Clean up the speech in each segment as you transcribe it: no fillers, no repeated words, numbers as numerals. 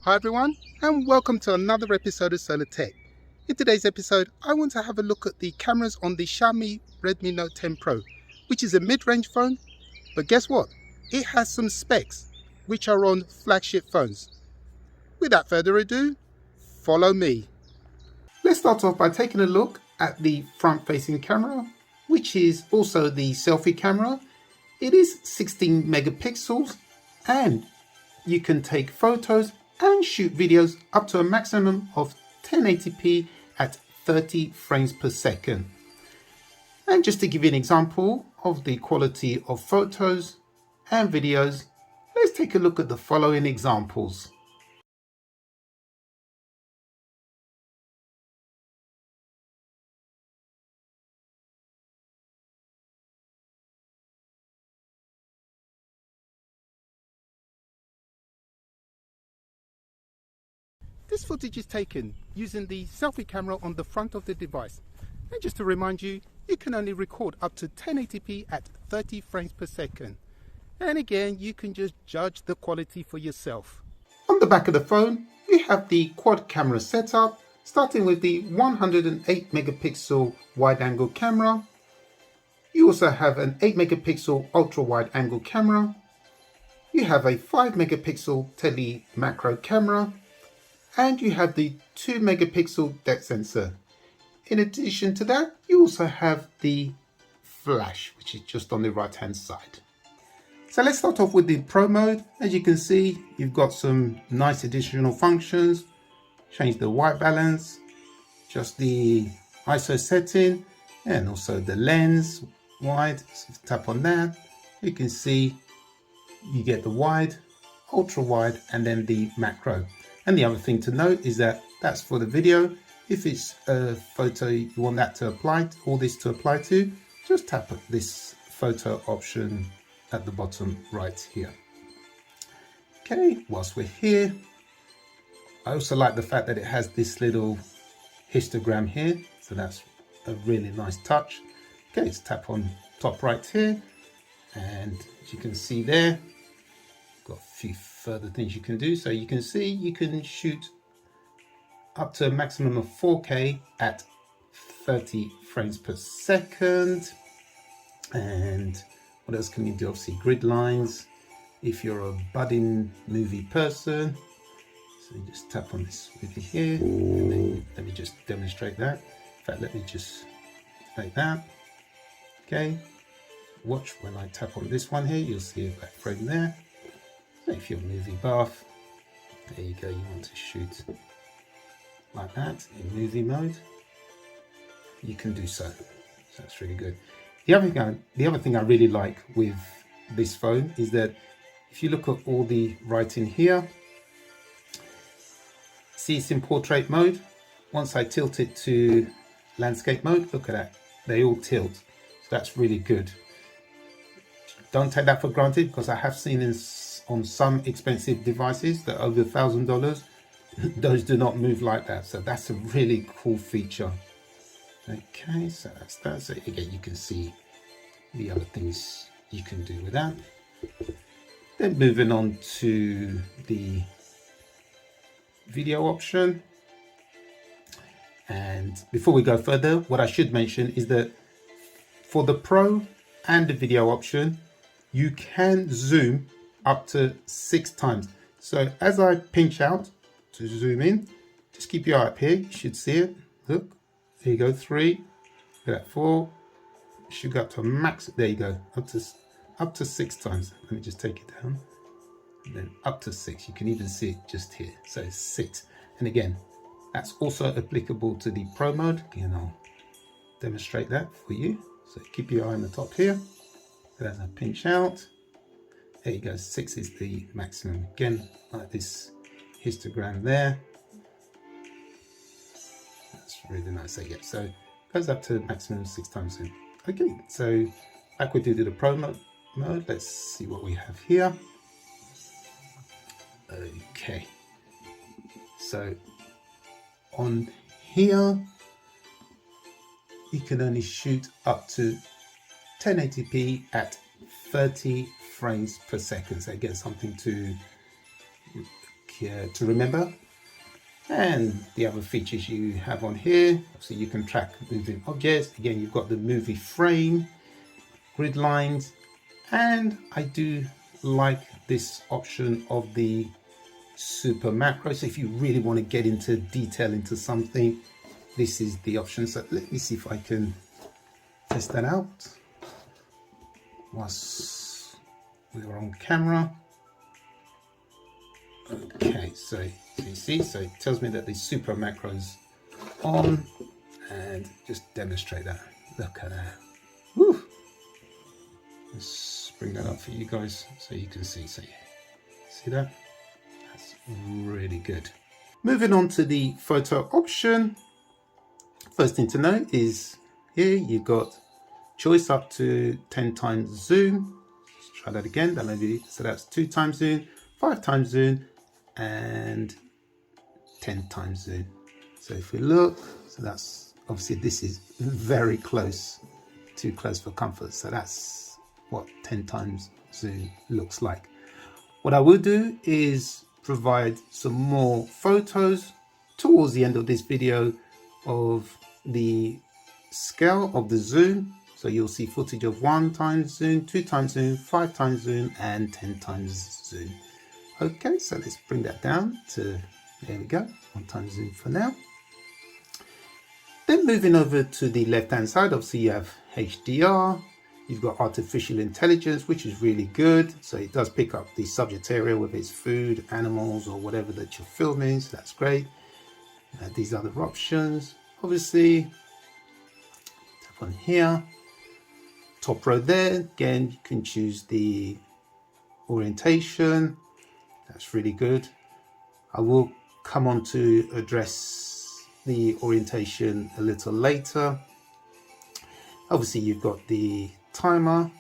Hi everyone, and welcome to another episode of Solar Tech. In today's episode, I want to have a look at the cameras on the Xiaomi Redmi Note 10 Pro, which is a mid-range phone, but guess what? It has some specs which are on flagship phones. Without further ado, follow me. Let's start off by taking a look at the front-facing camera, which is also the selfie camera. It is 16 megapixels and you can take photos and shoot videos up to a maximum of 1080p at 30 frames per second. And just to give you an example of the quality of photos and videos, let's take a look at the following examples. This footage is taken using the selfie camera on the front of the device. And just to remind you, you can only record up to 1080p at 30 frames per second. And again, you can just judge the quality for yourself. On the back of the phone, we have the quad camera setup, starting with the 108 megapixel wide angle camera. You also have an 8 megapixel ultra wide angle camera. You have a 5 megapixel tele macro camera. And you have the 2 megapixel depth sensor. In addition to that, you also have the flash, which is just on the right hand side. So let's start off with the Pro mode. As you can see, you've got some nice additional functions. Change the white balance, just the ISO setting, and also the lens wide. So if you tap on that, you can see you get the wide, ultra wide, and then the macro. And the other thing to note is that that's for the video. If it's a photo you want that to apply, all this to apply to, just tap this photo option at the bottom right here. Okay, whilst we're here, I also like the fact that it has this little histogram here. So that's a really nice touch. Okay, let's tap on top right here. And as you can see there, got a few further things you can do. So you can see you can shoot up to a maximum of 4K at 30 frames per second. And what else can you do? Obviously grid lines if you're a budding movie person. So you just tap on this movie here, and then let me just demonstrate that. In fact, let me just like that. Okay, watch when I tap on this one here, you'll see a back frame there. If you're a movie buff, there you go, you want to shoot like that in movie mode, you can do so. So that's really good. The other thing I really like with this phone is that if you look at all the writing here, see it's in portrait mode. Once I tilt it to landscape mode, look at that, they all tilt. So that's really good. Don't take that for granted, because I have seen on some expensive devices that are over $1,000, those do not move like that. So that's a really cool feature. Okay, so that's that. So again, you can see the other things you can do with that. Then moving on to the video option. And before we go further, what I should mention is that for the Pro and the video option, you can zoom up to 6 times. So as I pinch out to zoom in, just keep your eye up here, you should see it. Look, there you go, 3, look at that, 4, should go up to a max, there you go, up to 6 times. Let me just take it down, and then up to 6, you can even see it just here, so it's 6. And again, that's also applicable to the Pro mode. Again, I'll demonstrate that for you. So keep your eye on the top here. As I pinch out, there you go, 6 is the maximum. Again, like this histogram there. That's really nice. So it goes up to maximum 6 times in. Okay, so like we did to the Pro mode, let's see what we have here. Okay, so on here, you can only shoot up to 1080p at 30 frames per second. So again, something to to remember. And the other features you have on here, so you can track moving objects. Again, you've got the movie frame, grid lines, and I do like this option of the super macro. So if you really want to get into detail into something, this is the option. So let me see if I can test that out whilst we're on camera. Okay, so you see, so it tells me that the super macros on, and just demonstrate that. Look at that. Woo! Let's bring that up for you guys so you can see. So see that? That's really good. Moving on to the photo option. First thing to note is here you've got choice up to 10 times zoom. Let's try that again. That may be, so that's 2 times zoom, 5 times zoom, and 10 times zoom. So if we look, so that's obviously, this is very close, too close for comfort. So that's what 10 times zoom looks like. What I will do is provide some more photos towards the end of this video of the scale of the zoom. So you'll see footage of 1 times zoom, 2 times zoom, 5 times zoom, and 10 times zoom. Okay, so let's bring that down to, there we go, 1 times zoom for now. Then moving over to the left hand side, obviously you have HDR, you've got artificial intelligence, which is really good. So it does pick up the subject area, whether it's food, animals, or whatever that you're filming, so that's great. These other options, obviously, tap on here, top row there, again, you can choose the orientation. That's really good. I will come on to address the orientation a little later. Obviously, you've got the timer,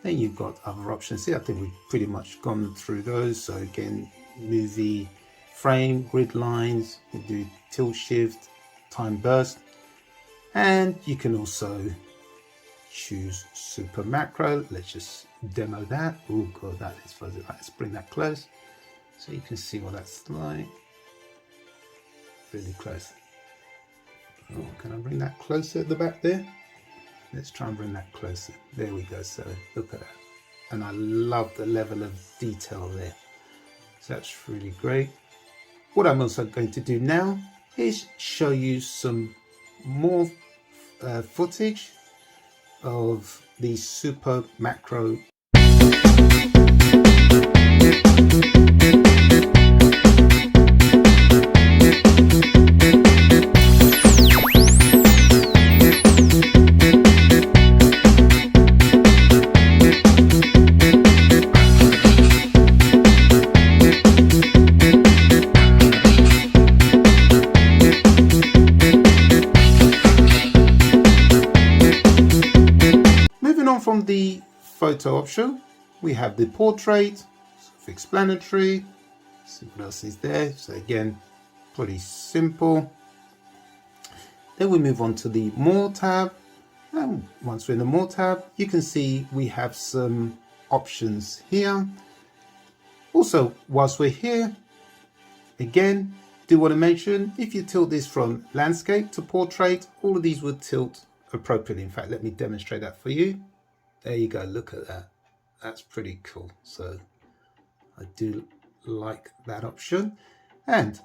then you've got other options here. I think we've pretty much gone through those. So again, movie frame, grid lines, you do tilt shift, time burst, and you can also choose super macro. Let's just demo that. Oh god, that is fuzzy. Let's bring that close so you can see what that's like. Really close. Oh, can I bring that closer at the back there? Let's try and bring that closer. There we go. So look at that. And I love the level of detail there. So that's really great. What I'm also going to do now is show you some more footage of the super macro. From the photo option, we have the portrait, self-explanatory. See what else is there. So again, pretty simple. Then we move on to the more tab, and once we're in the more tab, you can see we have some options here. Also, whilst we're here, again, do want to mention, if you tilt this from landscape to portrait, all of these would tilt appropriately. In fact, let me demonstrate that for you. There you go, look at that. That's pretty cool. So I do like that option. And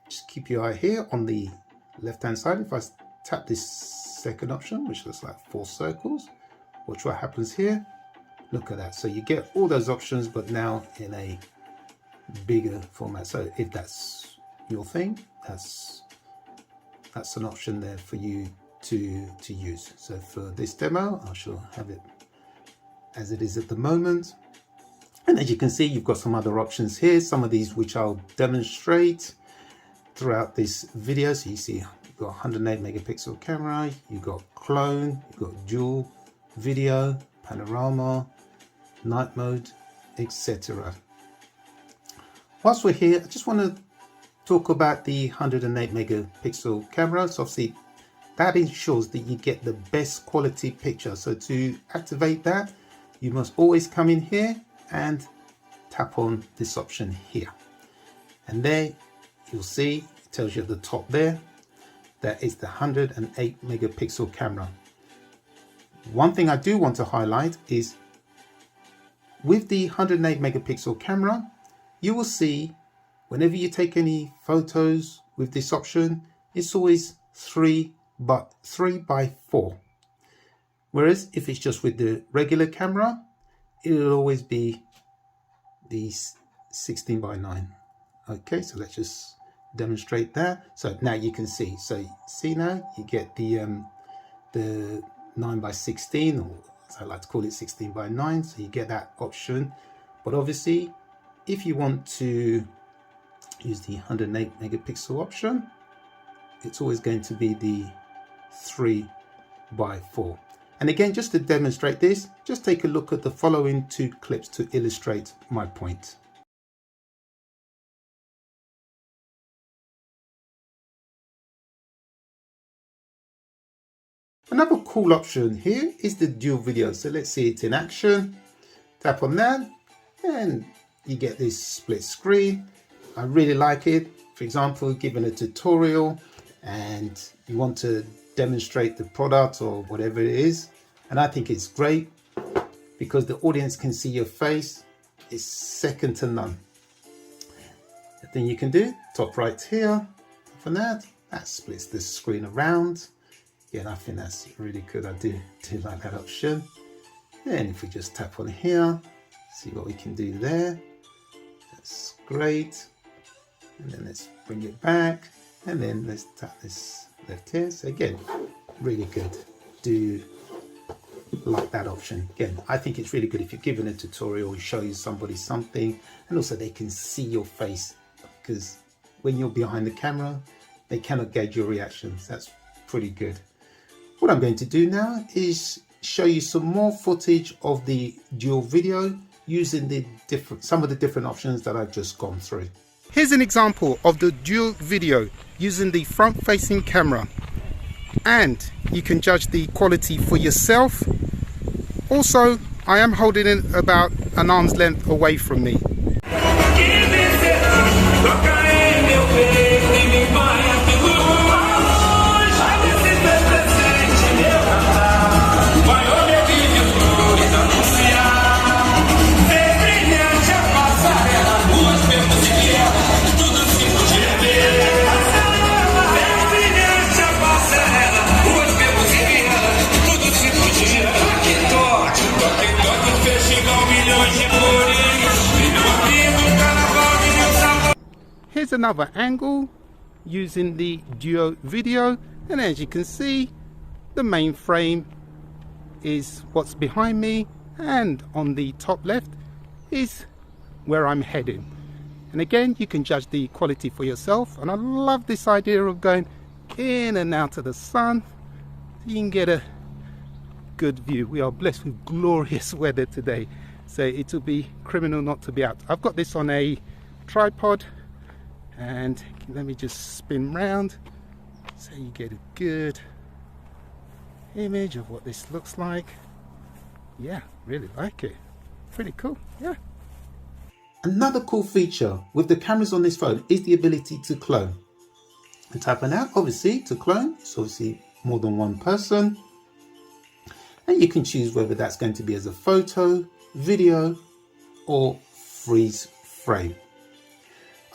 just keep your eye here on the left hand side. If I tap this second option, which looks like 4 circles, watch what happens here. Look at that. So you get all those options, but now in a bigger format. So if that's your thing, that's an option there for you to use. So for this demo, I shall have it as it is at the moment. And as you can see, you've got some other options here, some of these which I'll demonstrate throughout this video. So you see you've got 108 megapixel camera, you've got clone, you've got dual video, panorama, night mode, etc. Whilst we're here, I just want to talk about the 108 megapixel camera. So obviously that ensures that you get the best quality picture. So to activate that, you must always come in here and tap on this option here. And there you'll see, it tells you at the top there, that is the 108 megapixel camera. One thing I do want to highlight is with the 108 megapixel camera, you will see whenever you take any photos with this option, it's always 3 by 4. Whereas if it's just with the regular camera, it will always be the 16 by 9. Okay, so let's just demonstrate that. So now you can see. So see now you get the 9 by 16, or as I like to call it, 16 by 9. So you get that option. But obviously, if you want to use the 108 megapixel option, it's always going to be the 3 by 4. And again, just to demonstrate this, just take a look at the following 2 clips to illustrate my point. Another cool option here is the dual video. So let's see it in action. Tap on that and you get this split screen. I really like it. For example, given a tutorial and you want to demonstrate the product or whatever it is. And I think it's great because the audience can see your face. It's second to none. The thing you can do, top right here, from that splits the screen around. Yeah, I think that's really good. I do like that option. And if we just tap on here, see what we can do there. That's great. And then let's bring it back. And then let's tap this left here. So again, really good. Do like that option. Again, I think it's really good if you're giving a tutorial, you show somebody something, and also they can see your face, because when you're behind the camera, they cannot gauge your reactions. That's pretty good. What I'm going to do now is show you some more footage of the dual video using some of the different options that I've just gone through. Here's an example of the dual video using the front-facing camera, and you can judge the quality for yourself. Also, I am holding it about an arm's length away from me. Here's another angle using the duo video, and as you can see, the main frame is what's behind me, and on the top left is where I'm heading. And again, you can judge the quality for yourself, and I love this idea of going in and out of the sun so you can get a good view. We are blessed with glorious weather today, so it will be criminal not to be out. I've got this on a tripod, and let me just spin round so you get a good image of what this looks like. Yeah, really like it. Pretty cool, yeah. Another cool feature with the cameras on this phone is the ability to clone. And tap on that, obviously, to clone, so obviously more than one person. And you can choose whether that's going to be as a photo, video, or freeze frame.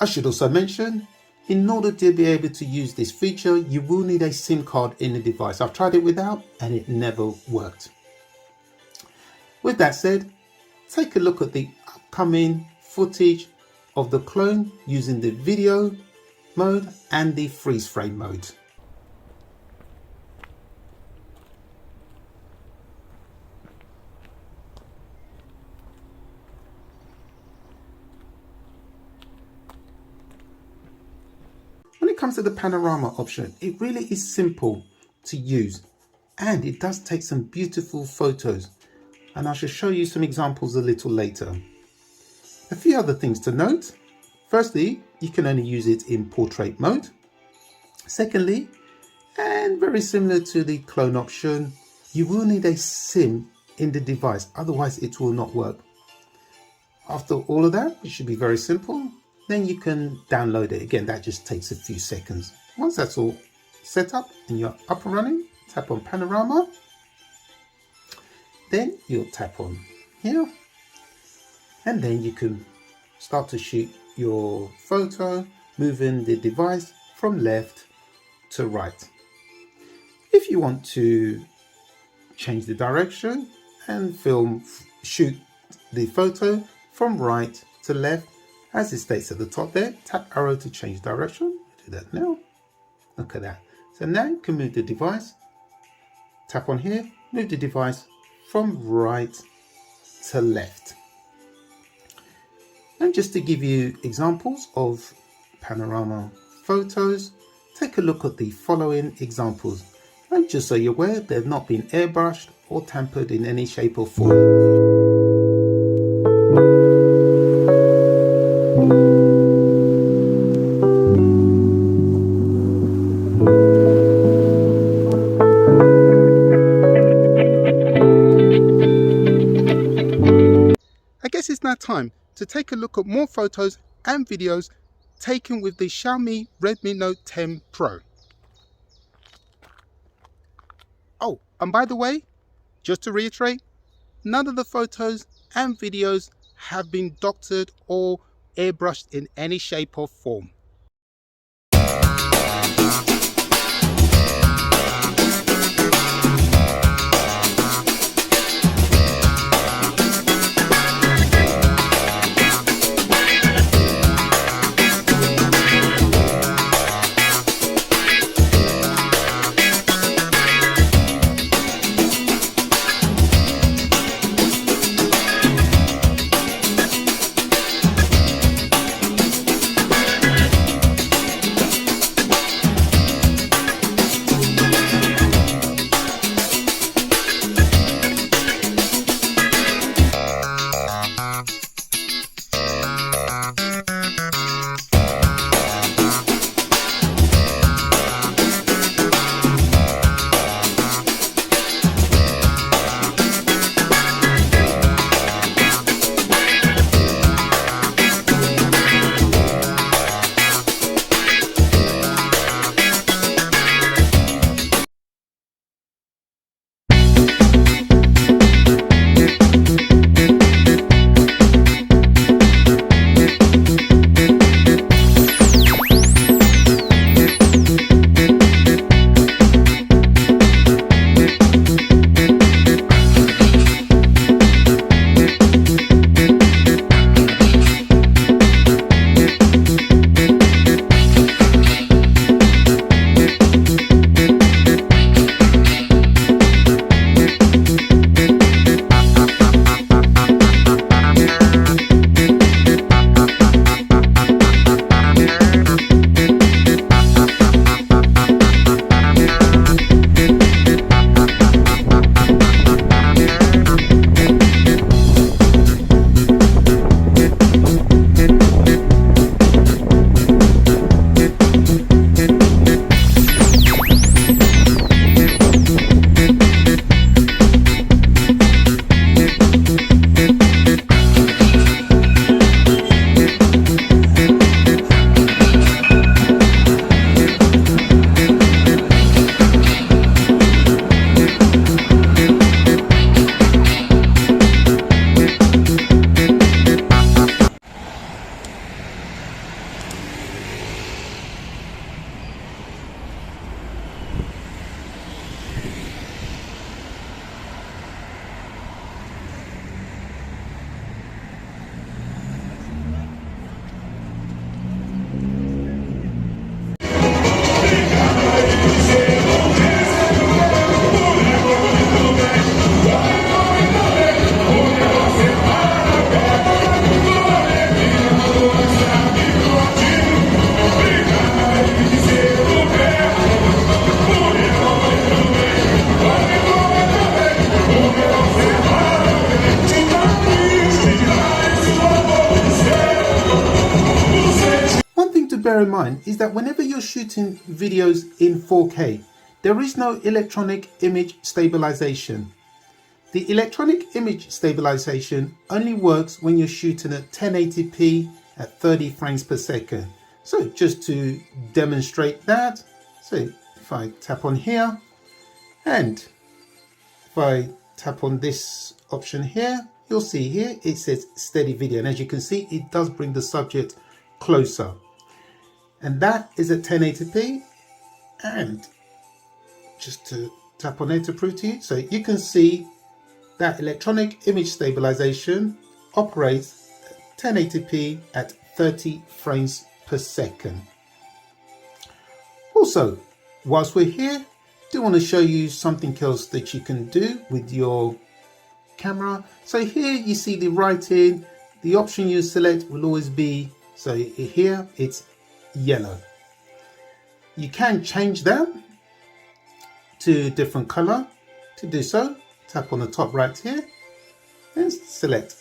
I should also mention, in order to be able to use this feature, you will need a SIM card in the device. I've tried it without and it never worked. With that said, take a look at the upcoming footage of the clone using the video mode and the freeze frame mode. When it comes to the panorama option, it really is simple to use, and it does take some beautiful photos, and I shall show you some examples a little later. A few other things to note. Firstly, you can only use it in portrait mode. Secondly, and very similar to the clone option, you will need a SIM in the device, otherwise it will not work. After all of that, it should be very simple. then you can download it. Again, that just takes a few seconds. Once that's all set up and you're up and running, tap on Panorama, then you'll tap on here, and then you can start to shoot your photo, moving the device from left to right. If you want to change the direction and shoot the photo from right to left, as it states at the top there, tap arrow to change direction. Do that now. Look at that. So now you can move the device, tap on here, move the device from right to left. And just to give you examples of Panorama Photos, take a look at the following examples. And just so you're aware, they've not been airbrushed or tampered in any shape or form. I guess it's now time to take a look at more photos and videos taken with the Xiaomi Redmi Note 10 Pro. Oh, and by the way, just to reiterate, none of the photos and videos have been doctored or airbrushed in any shape or form. bear in mind is that whenever you're shooting videos in 4K, there is no electronic image stabilization. The electronic image stabilization only works when you're shooting at 1080p at 30 frames per second. So just to demonstrate that, so if I tap on here and if I tap on this option here, you'll see here it says steady video, and as you can see it does bring the subject closer, and that is at 1080p. And just to tap on it to prove to you, so you can see that electronic image stabilization operates at 1080p at 30 frames per second. Also, whilst we're here, I do want to show you something else that you can do with your camera. So here you see the writing, the option you select will always be, so here it's yellow. You can change that to a different color. To do so, tap on the top right here and select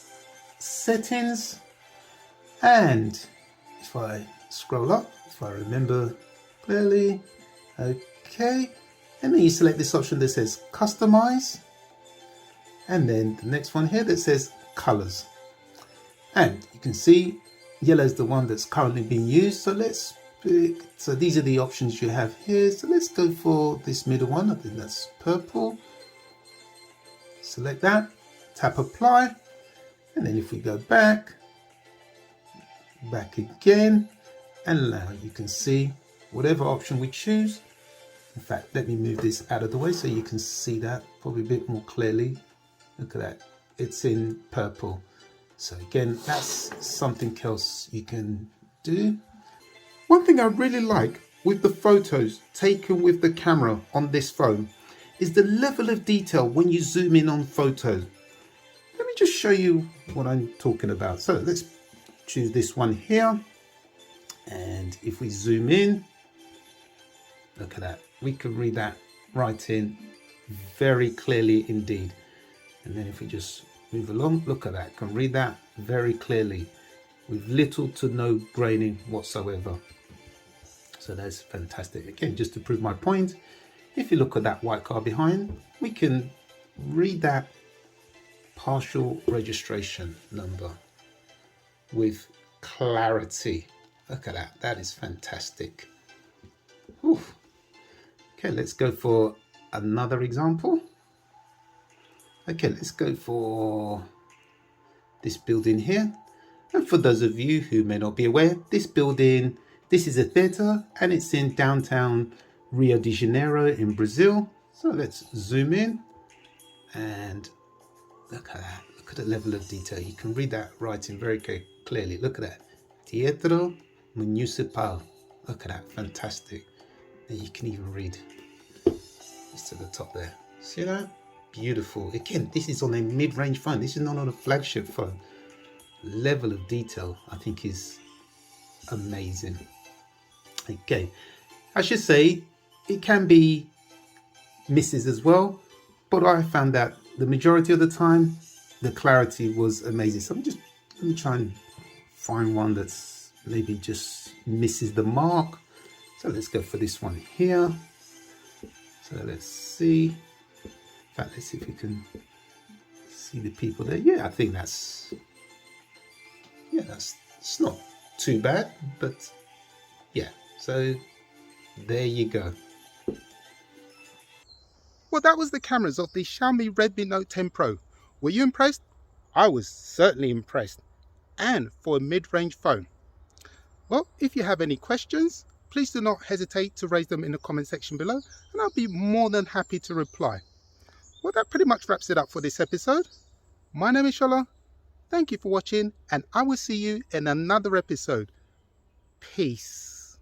settings, and if I scroll up, if I remember clearly, okay, and then you select this option that says customize, and then the next one here that says colors, and you can see yellow is the one that's currently being used. So let's pick, so these are the options you have here. So let's go for this middle one. I think that's purple. Select that, tap apply, and then if we go back again, and now you can see whatever option we choose. In fact, let me move this out of the way so you can see that probably a bit more clearly. Look at that, it's in purple. So again, that's something else you can do. One thing I really like with the photos taken with the camera on this phone is the level of detail when you zoom in on photos. Let me just show you what I'm talking about. So let's choose this one here, and if we zoom in, look at that, we can read that writing very clearly indeed. And then if we just move along, look at that, can read that very clearly with little to no graining whatsoever. So that's fantastic. Again, just to prove my point, if you look at that white car behind, we can read that partial registration number with clarity. Look at that, that is fantastic. Oof. Okay, let's go for another example. Okay, let's go for this building here. And for those of you who may not be aware, this building, this is a theatre and it's in downtown Rio de Janeiro in Brazil. So let's zoom in and look at that. Look at the level of detail. You can read that writing very clearly. Look at that. Teatro Municipal. Look at that. Fantastic. And you can even read just to the top there. See that? Beautiful. Again, this is on a mid-range phone. This is not on a flagship phone. Level of detail, I think, is amazing. Okay. I should say it can be misses as well, but I found that the majority of the time the clarity was amazing. So let me try and find one that's maybe just misses the mark. So let's go for this one here. So let's see. In fact, let's see if we can see the people there. Yeah, I think that's it's not too bad, but yeah, so there you go. Well, that was the cameras of the Xiaomi Redmi Note 10 Pro. Were you impressed? I was certainly impressed, and for a mid-range phone. Well, if you have any questions, please do not hesitate to raise them in the comment section below, and I'll be more than happy to reply. Well, that pretty much wraps it up for this episode. My name is Shola. Thank you for watching, and I will see you in another episode. Peace.